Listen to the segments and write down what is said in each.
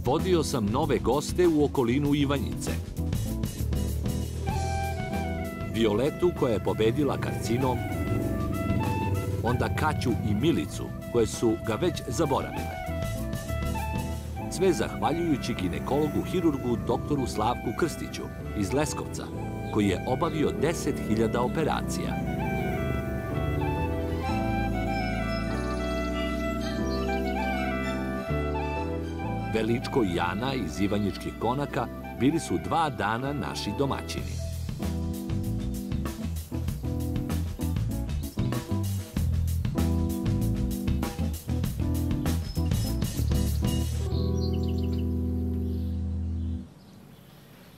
vodio sam nove goste u okolinu Ivanjice. Violetu koja je pobedila karcinom, onda Kaću i Milicu koje su ga već zaboravile. Sve zahvaljujući ginekologu hirurgu doktoru Slavku Krstiću iz Leskovca, koji je obavio 10.000 operacija. Veličko i Jana iz Ivanjičkih Konaka bili su 2 dana naši domaćini.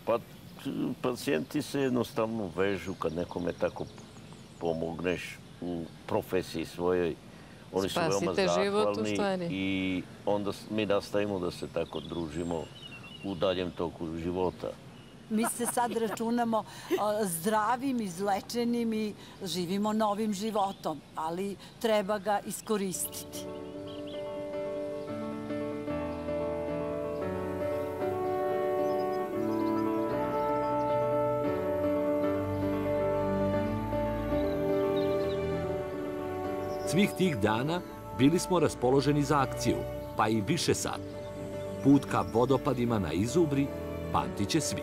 Pa pacijenti se jednostavno vežu kad nekome tako pomogneš u profesiji svojoj. Oni su veoma zahvalni i onda mi nastavimo da se tako družimo u daljem toku života. Mi se sad računamo zdravim, izlečenim i živimo novim životom, ali treba ga iskoristiti. Svih tih dana bili smo raspoloženi za akciju, pa i više sad. Put ka vodopadima na Izubri pamtit će svi.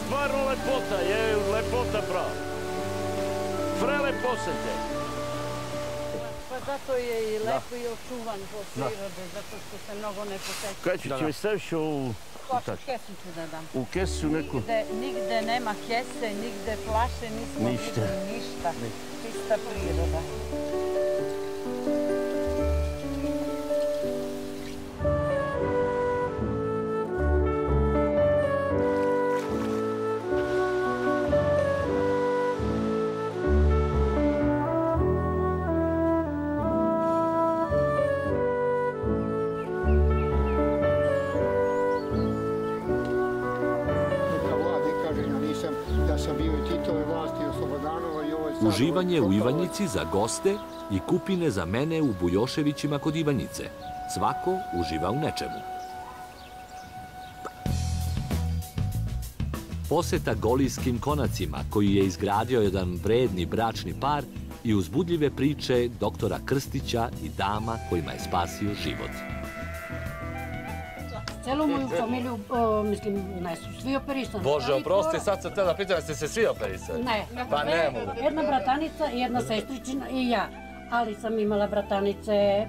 Stvarno lepota, je lepota prava. Vrele posete. Pa zato je i lepo i očuvan od prirode, zato što se mnogo ne poseća. Kaću, će mi staviš ovu... Hoću kesu ću da dam. U kesu neku? Nigde nema kese, nigde flaše, nismo videli ništa. Čista priroda. Uživanje u Ivanjici za goste i kupine za mene u Bujoševićima kod Ivanjice. Svako uživa u nečemu. Poseta Golijskim konacima, koji je izgradio jedan vredni bračni par, i uzbudljive priče doktora Krstića i dama kojima je spasio život. Celu moju familiju, mislim, ne su svi operisani. Bože, oprosti, sad sam tada pitala, ste se svi operisani? Ne. Pa ne mogu. Jedna bratanica, jedna sestričina i ja. Ali sam imala bratanice,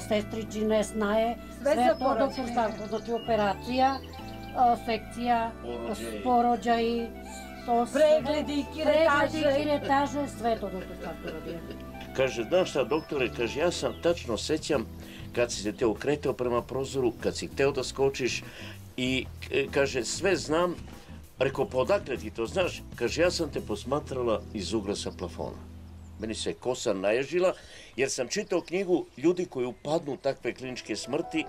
sestričine, snaje, sve to doktor Stanko. Znači operacija, sekcija, porođaj, pregledi, kiretaže, sve to doktor Stanko radio. Kaže, znaš šta, doktore, kaže, ja sam tačno sećam kad si se te okretao prema prozoru, kad si hteo da skočiš i, kaže, sve znam. Rekao, pa odakle ti to znaš? Kaže, ja sam te posmatrala iz ugla sa plafona. Meni se kosa naježila, jer sam čitao knjigu ljudi koji upadnu u takve kliničke smrti,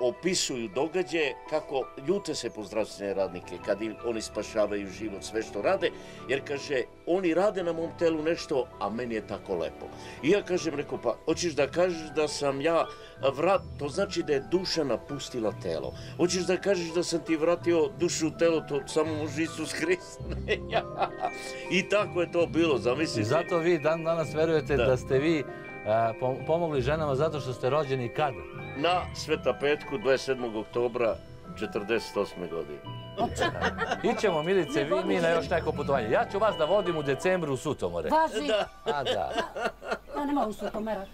opisuju događaje kako ljute se po zdravstvene radnike kad oni spašavaju život, sve što rade, jer kaže, oni rade na mom telu nešto, a meni je tako lepo. I ja kažem, rekao, pa hoćeš da kažeš da sam ja to znači da je duša napustila telo. Hoćeš da kažeš da sam ti vratio dušu u telo, to samo može Isus Hrist. I tako je to bilo, zamislite. I zato vi danas verujete da ste vi pomogli ženama zato što ste rođeni kada? Na Sveta Petku, 27. oktobra 1948. godine. Ićemo, Milice, mi na još neko putovanje. Ja ću vas da vodim u decembru u Sutomore. Važi? A da. Ja ne mogu Sutomera.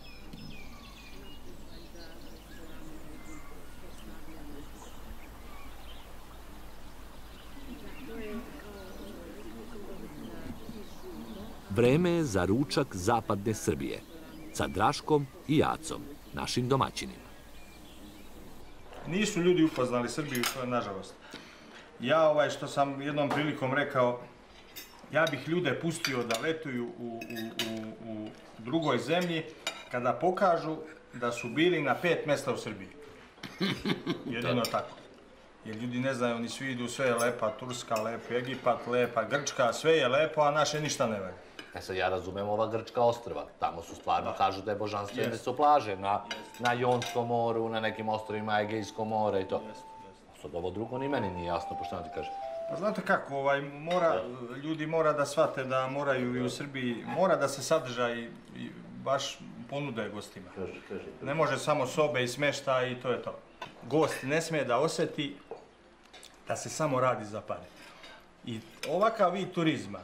Vreme je za ručak zapadne Srbije sa Draškom i Jacom, našim domaćinima. nisu ljudi upoznali Srbiju, nažalost. Ja što sam jednom prilikom rekao, ja bih ljude pustio da letuju u drugoj zemlji kada pokažu da su bili na 5 mjesta u Srbiji. Jedino tako. Jer ljudi ne znaju, oni svi idu, sve je lepa, Turska lepa, Egipat lepa, Grčka, sve je lepo, a naše ništa ne valja. Sad ja razumem ova Grčka ostrva, tamo su stvarno kažu da je božanstvene su plaže, na Jonskom moru, na nekim ostrovima Egejsko more i to. Sad ovo drugo ni meni nije jasno, pošto vam ti kažem. Pa znate kako, ljudi mora da shvate da moraju i u Srbiji, mora da se sadržaj baš ponude gostima. Ne može samo sobe i smještaj i to je to. Gost ne smije da osjeti da se samo radi za pare. I ovakav vid turizma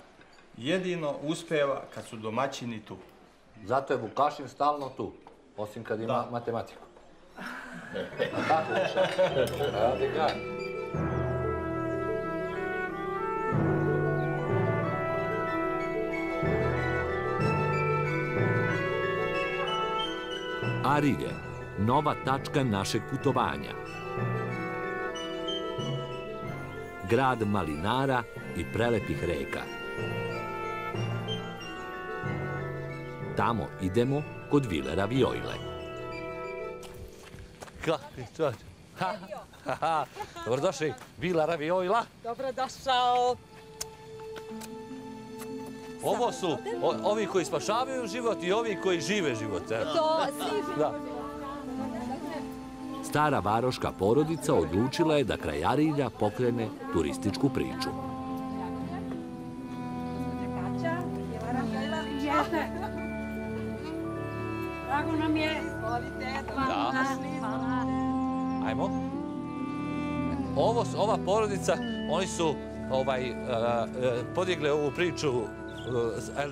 jedino uspeva kad su domaćini tu. Zato je Vukašin stalno tu, osim kad ima matematiku. A tako više? Radi ga. Arilje, nova tačka našeg putovanja. Grad malinara i prelepih reka. Tamo idemo kod Vile Ravijojle. Dobrodošli, Vila Ravijojla. Dobrodošao. Ovo su ovi koji spašavaju život i ovi koji žive život. To svi život. Stara varoška porodica odlučila je da kraj Arilja pokrene turističku priču. Drago nam je. Da. Ajmo. Ova porodica, oni su podigli ovu priču,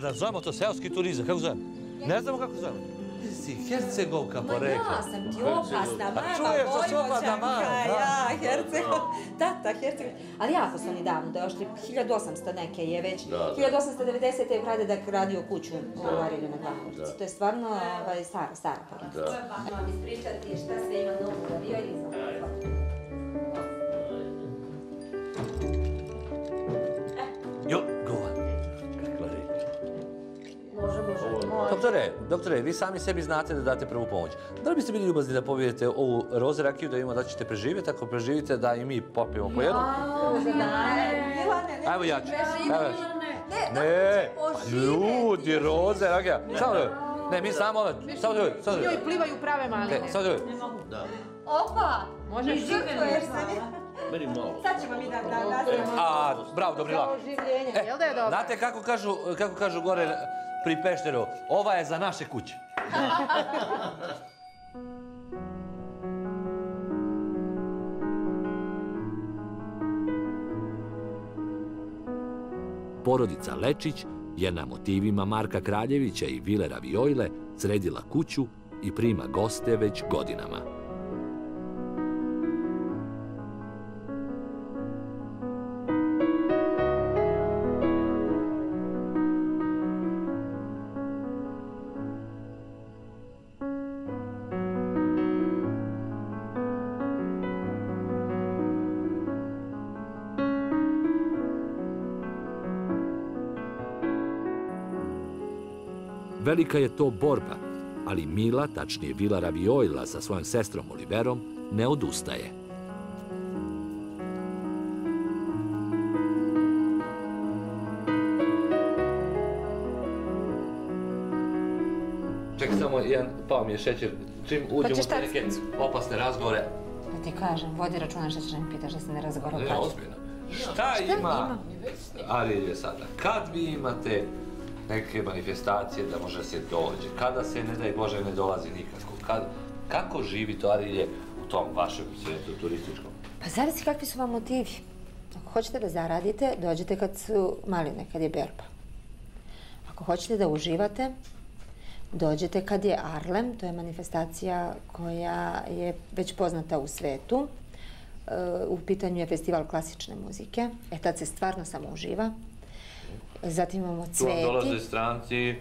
nazvamo to seoski turizam, kako zovem? Ne znamo kako zovem. Ti si Hercegovka po rekla. Ja sam ti opasna, mama, Vojvođanka, ja, tata, Hercegovka. Ali jako sam i davno, da još 1800 neke je već, 1890. je Pradedak radio kuću u Arilju na Glahovici. To je stvarno stara porodica. Možemo vam ispričati šta sve ima novu Ravijojli. Doktore, vi sami sebi znate da date prvu pomoć. Da li biste bili ljubazni da povijedete ovu roze rakiju da imamo da ćete preživjeti? Ako preživite da i mi popijemo po jednom? Evo ja ću. Ne, ljudi, roze rakija. Samo ne, mi samo Njoj plivaju prave maline. Samo Opa! Može živjeti. Sad ćemo mi da... Bravo, Dobrila. Jel da je dobro? Znate kako kažu gore pri Pešteru, ova je za naše kuće. Porodica Lečić je na motivima Marka Kraljevića i Vile Ravijojle sredila kuću i prima goste već godinama. Velika je to borba, ali Mila, tačnije Vila Ravijojla sa svojom sestrom Oliverom, ne odustaje. Čekaj samo jedan, pao mi je šećer, čim uđemo u neke opasne razgovore. Da ti kažem, vodi računa što ćeš mi pitaš da se ne razgovara. Ne, ozbiljno. Šta ima Arilje sada? Kad vi imate neke manifestacije da može se dođe, kada se, ne daj Bože, ne dolazi nikako, kako živi to Arilje u tom vašem svijetu turističkom? Pa zavisi kakvi su vam motivi. Ako hoćete da zaradite, dođete kad su maline, kad je berba. Ako hoćete da uživate, dođete kad je Arlem, to je manifestacija koja je već poznata u svetu. U pitanju je festival klasične muzike, tad se stvarno samo uživa. Zatim imamo Cveti. Tu vam dolaze stranci,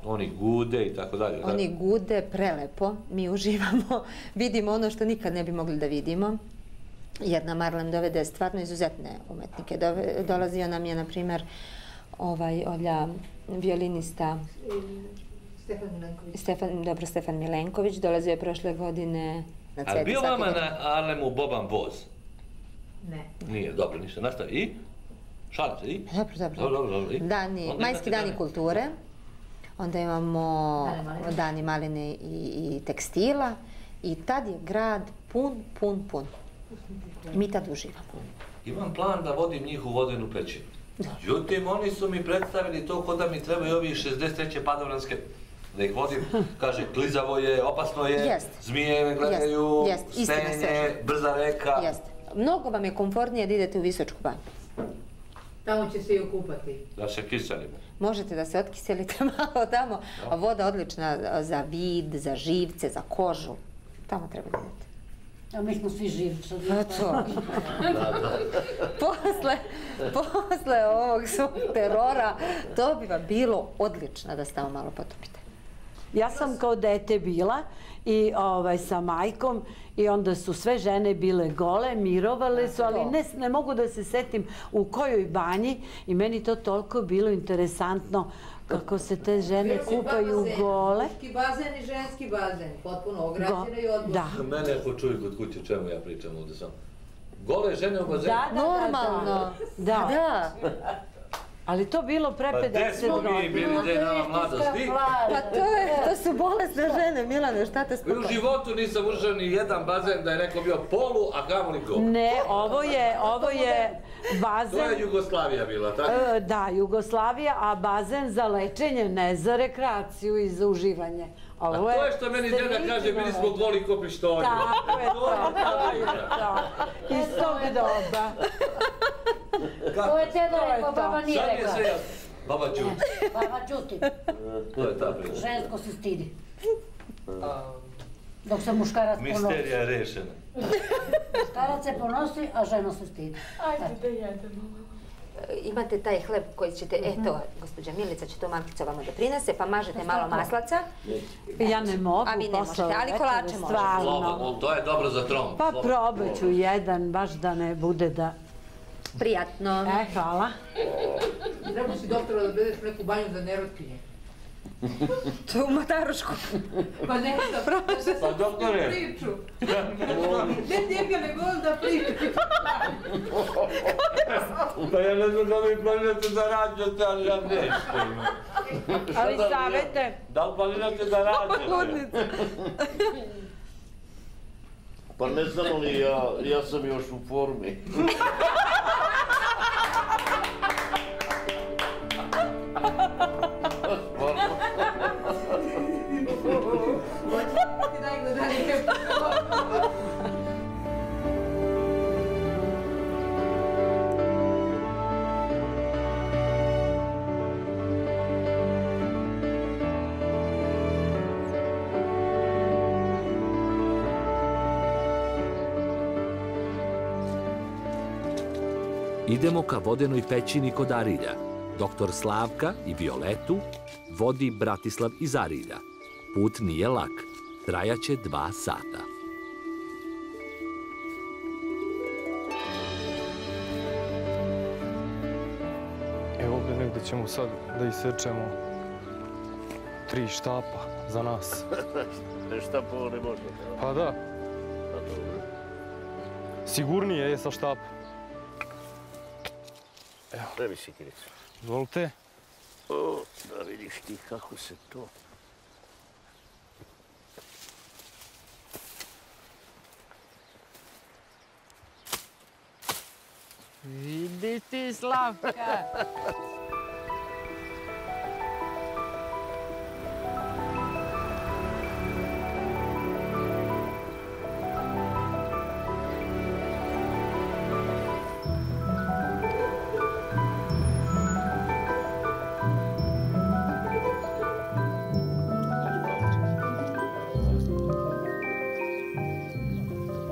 Oni gude i tako dalje. Oni gude prelepo, mi uživamo, vidimo ono što nikad ne bi mogli da vidimo. Jer nam Arlem dovede stvarno izuzetne umetnike. Dolazio nam je, na primjer, violinista Stefan Milenković. Dolazio je prošle godine na Cveti. A bio vama na Arlemu Boban Voz? Ne. Nije, dobro, ništa. Nastavi. I? Šalim se, i? Dobro. Majski dani kulture. Onda imamo Dani maline i tekstila. I tad je grad pun. Mi tad uživamo. Imam plan da vodim njih u vodenu pećinu. Međutim, oni su mi predstavili to kod da mi trebaju ovi 63. padobranske, da ih vodim, kaže, klizavo je, opasno je, zmije me gledaju, stenje, brza reka. Mnogo vam je komfortnije da idete u Visočku banju. Tamo će se i okupati. Da se kiselimo. Možete da se otkiselite malo tamo, a voda odlična za vid, za živce, za kožu. Tamo treba da idete. A mi smo svi živci. Posle ovog svog terora, to bi vam bilo odlično da se tamo malo potopite. Ja sam kao dete bila i sa majkom i onda su sve žene bile gole, mirovale su, ali ne mogu da se setim u kojoj banji i meni to toliko bilo interesantno kako se te žene kupaju gole. Muški bazen i ženski bazen, potpuno ograđene i odbojene. Mene ako čuju kod kuće o čemu ja pričam ovdje sam. Gole žene u bazenu? Normalno. Da. Ali to bilo pre 50 godina. Pa gde smo mi bili, gde je nama mladosti? Pa to su bolesne žene, Milane, šta te skupa? U životu nisam ušao ni jedan bazen da je neko bio polu, a kamoli go. Ne, ovo je bazen... To je Jugoslavija bila, tako? Da, Jugoslavija, a bazen za lečenje, ne za rekreaciju i za uživanje. A to je što meni deda kaže, bili smo goli ko pištolji. Tako je to. Iz tog doba. To je deda rekao, baba nije rekla. Sad je sve jasno. Baba ćuti. Baba ćuti. To je ta priča. Žensko se stidi. Dok se muškarac ponosi. Misterija je rešena. Muškarac se ponosi, a žena se stidi. Ajde da jedemo. Imate taj hleb koji ćete, eto, gospođa Milica će to Markica vama da prinese, pa mažete malo maslaca. Ja ne mogu. A vi ne možete, ali kolače možete. Slobodno, to je dobro za trom. Pa probat ću jedan, baš da ne bude da... Prijatno. Hvala. Treba si doktora da odvedeš neku banju za nerotkinje. To je u Matarušku. Pa ne, Pa doktore. Priču. Ne njega, nego on da priču. Pa ja ne znam da vi planirate da rađate, ali ja nešto imam. Ali savete. Da li planirate da rađate? Pa ne znamo li, ja sam još u formi. Idemo ka vodenoj pećini kod Arilja. Doktor Slavka i Violetu vodi Bratislav iz Arilja. Put nije lak. Trajaće 2 sata. Evo ovdje negdje ćemo sad da isečemo 3 štapa za nas. Štapovo ne može. Pa da. Sigurnije je sa štapom. Evo. Daj mi sikiricu. Izvolite. O, da vidiš ti kako se to... Vidi ti, Slavka.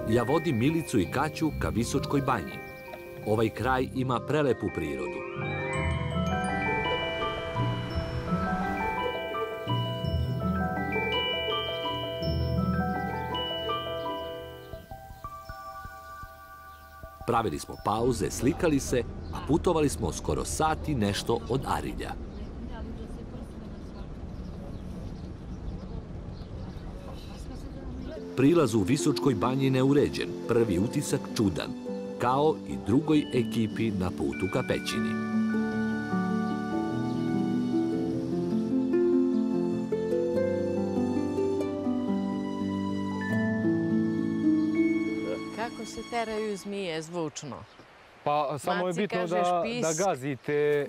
Ja vodim Milicu i Kaću ka Visočkoj banji. Ovaj kraj ima prelepu prirodu. Pravili smo pauze, slikali se, a putovali smo skoro sat i nešto od Arilja. Prilaz u Visočkoj banji neuređen, prvi utisak čudan, kao i drugoj ekipi na putu ka pećini. Kako se teraju zmije zvučno? Pa samo je bitno da gazite,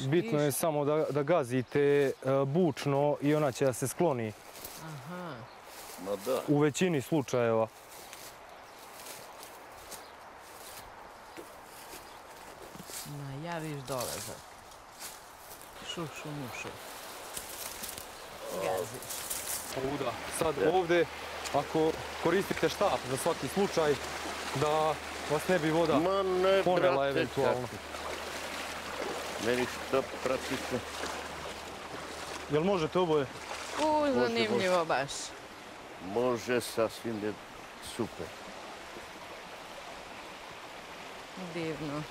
bitno je samo da gazite bučno i ona će da se skloni. U većini slučajeva. Najaviš dolazak. Šušu mušu. Gaziš. Ovuda. Sad ovdje, ako koristite štap za svaki slučaj, da vas ne bi voda ponela eventualno. Meni štap praktično. Jel možete oboje? Zanimljivo baš. Može, sasvim je super. Divno.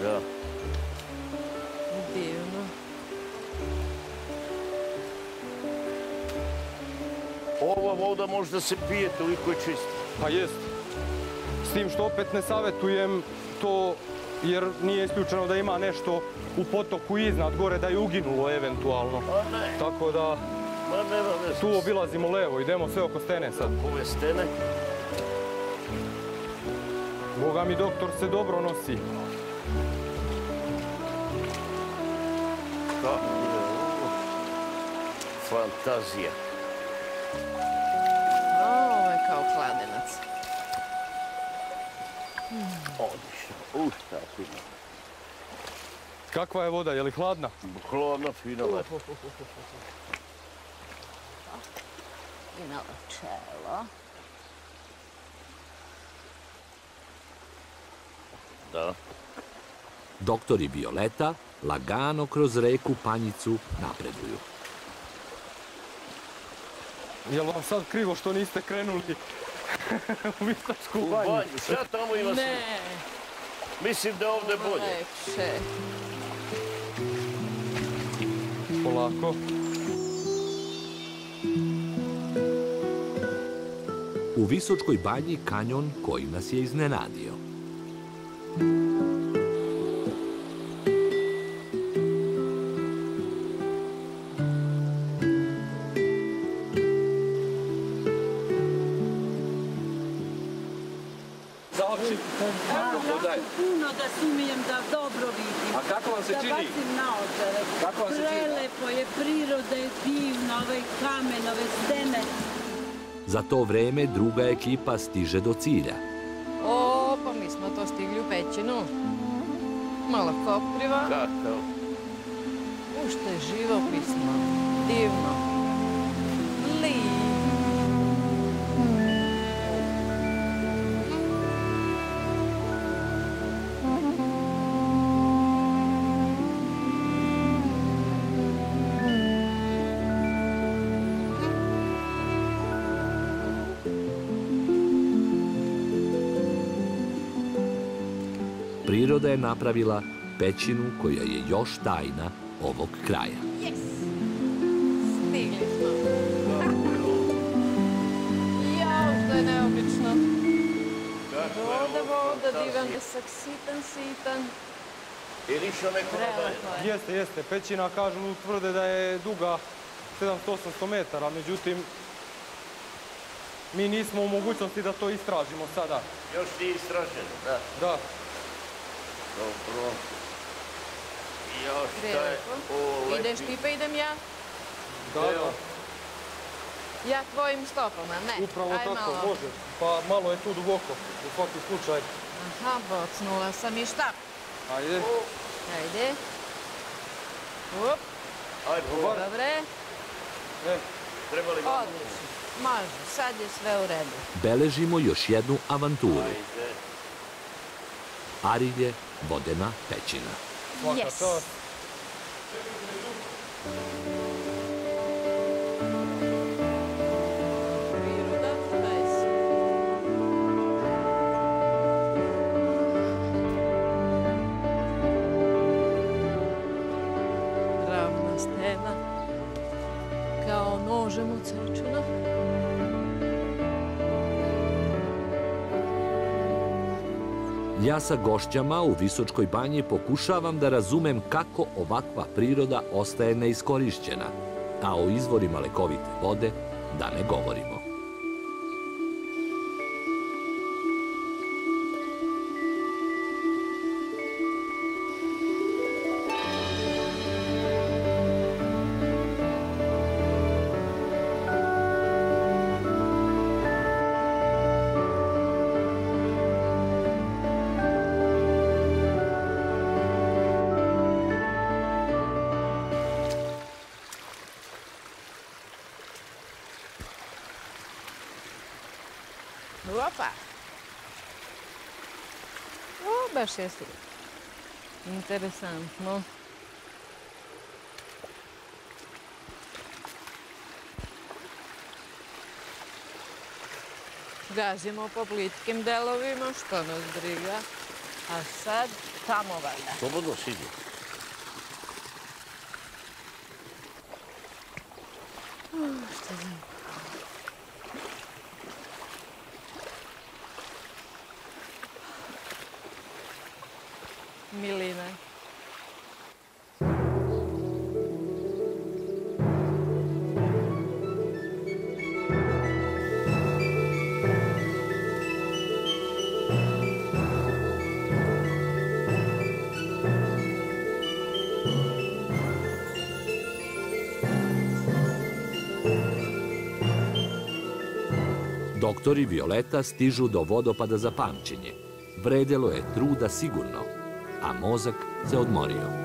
Da. Divno. Ova voda može da se pije, toliko je čista. Pa jest. S tim što opet ne savjetujem to, jer nije isključeno da ima nešto u potoku iznad gore da je uginulo eventualno. Tako da tu obilazimo levo, idemo sve oko stene sad. Ove stene? Boga mi, doktor se dobro nosi. Kako je ovo? Fantazija. Ovo je kao kladenac. Odlično. Šta fino. Kakva je voda, je li hladna? Hladna, fina lepa. I na čelo. Da. Doktor i Violeta lagano kroz reku Panjicu napreduju. Jel vam sad krivo što niste krenuli u Visočku banju? U banju, šta tamo ima sve? Ne. Mislim da je ovdje bolje. Lepše. Polako. U Visočkoj banji kanjon koji nas je iznenadio. Puno da sumijem, da dobro vidim. A kako vam se čini? Da bacim naočare. Kako vam se čini? Prelepo je, priroda je divna, ovaj kamen, ove stene. Za to vreme druga ekipa stiže do cilja. O, pa mi smo to stigli u pećinu. Malo kopriva. Kakav? Što je živopisno. Divno. Lijepo. Priroda je napravila pećinu koja je još tajna ovog kraja. Yes! Stigli smo. Jao, što je neobično. Voda, divan desak, sitan. Je li išao neko nadalje? Jeste. Pećina, kažu, tvrde da je duga 700-800 metara, međutim, mi nismo u mogućnosti da to istražimo sada. Još nije istraženo, da. Da. Dobro. Još šta je? Ideš ti pa idem ja? Da. Ja tvojim stopama, ne. Upravo Aj tako, malo. može. Pa malo je tu duboko, u svaki slučaj. Aha, bocnula sam i štap. Ajde. Ajde. Up. Ajde, Dobre. Treba li vam? Odlično. Može, sad je sve u redu. Beležimo još jednu avanturu. Arilje, vodena pećina. Yes. Ja sa gošćama u Visočkoj banji pokušavam da razumem kako ovakva priroda ostaje neiskorišćena, a o izvorima lekovite vode da ne govorimo. Opa! O, baš jeste. Interesantno. Gazimo po plitkim delovima, što nas briga. A sad tamo valjda. Slobodno sidi. Šta znam? Milina. Doktori Violeta stižu do vodopada za pamćenje. Vredelo je truda sigurno, a mozak se odmorio.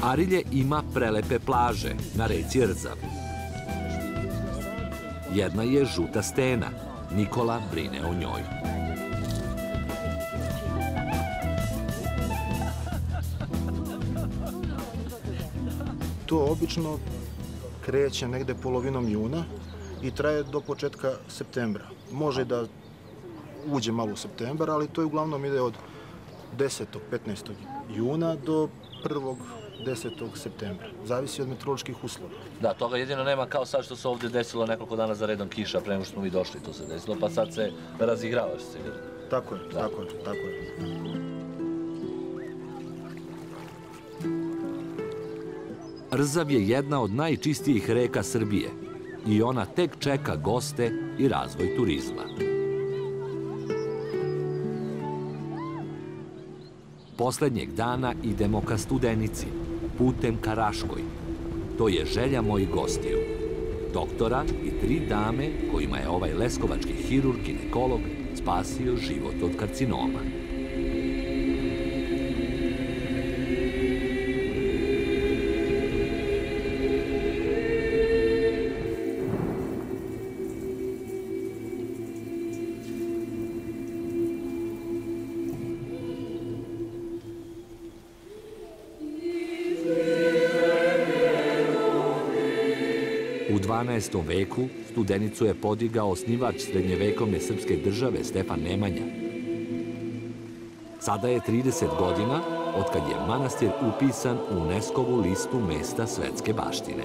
Arilje ima prelepe plaže na reci Rzav. Jedna je Žuta stena. Nikola brine o njoj. To obično kreće negde polovinom juna i traje do početka septembra. Može da uđe malo u septembar, ali to uglavnom ide od 10. 15. juna do 1. 10. septembra. Zavisi od meteoroloških uslova. Da, toga jedino nema kao sad što se ovdje desilo nekoliko dana za redom kiša pre nego što smo mi došli, to se desilo, pa sad se razigravaš sigurno. Tako je, tako je, tako je. Rzav je jedna od najčistijih reka Srbije i ona tek čeka goste i razvoj turizma. Poslednjeg dana idemo ka Studenici, putem ka Raškoj. To je želja mojih gostiju. Doktora i 3 dame kojima je ovaj leskovački hirurg, ginekolog, spasio život od karcinoma. U 12. veku Studenicu je podigao osnivač srednjevekovne srpske države Stefan Nemanja. Sada je 30 godina otkad je manastir upisan u UNESCO-vu listu mesta svetske baštine.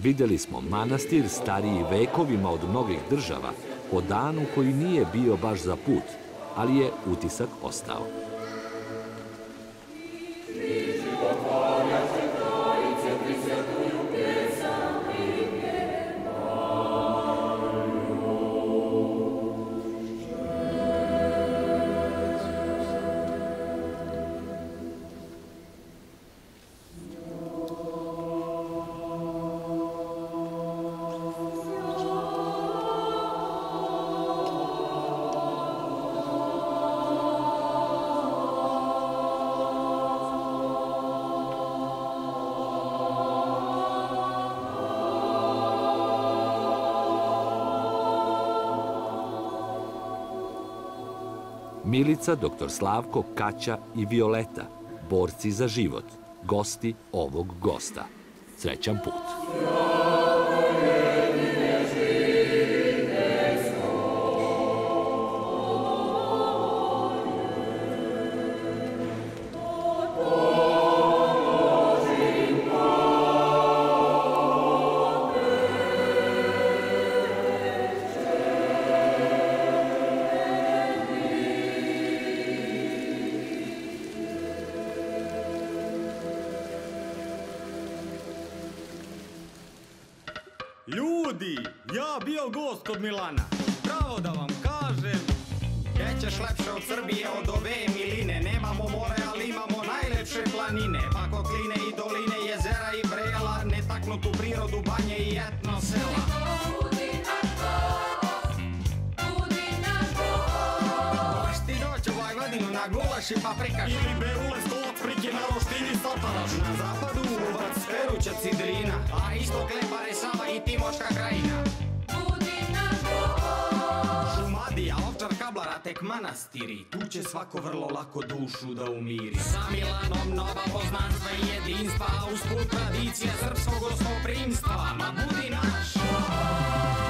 Videli smo manastir stariji vekovima od mnogih država po danu koji nije bio baš za put, ali je utisak ostao. Milica, doktor Slavko, Kaća i Violeta, borci za život, gosti ovog gosta. Srećan put! Ljudi, ja bio gost kod Milana. Pravo da vam kažem, nećeš lepše od Srbije, od ove miline. Nemamo more, ali imamo najlepše planine. Pakokline i doline, jezera i brela, netaknutu prirodu, banje i etno sela. Budi naš gost, budi naš gost. Hoćeš ti doći u Vojvodinu na gulaš i paprikaš? Ili beule, stolak, frike na roštini, sataraš. Na zapadu uvac, peruća cidrina, a istok Lepare, Sava i Timočka krajina. Budi naš gost. Šumadija, Ovčar, Kablara, tek manastiri, tu će svako vrlo lako dušu da umiri. Sa Milanom nova poznanstva i jedinstva, a usput tradicija srpskog gostoprimstva. Ma budi naš gost.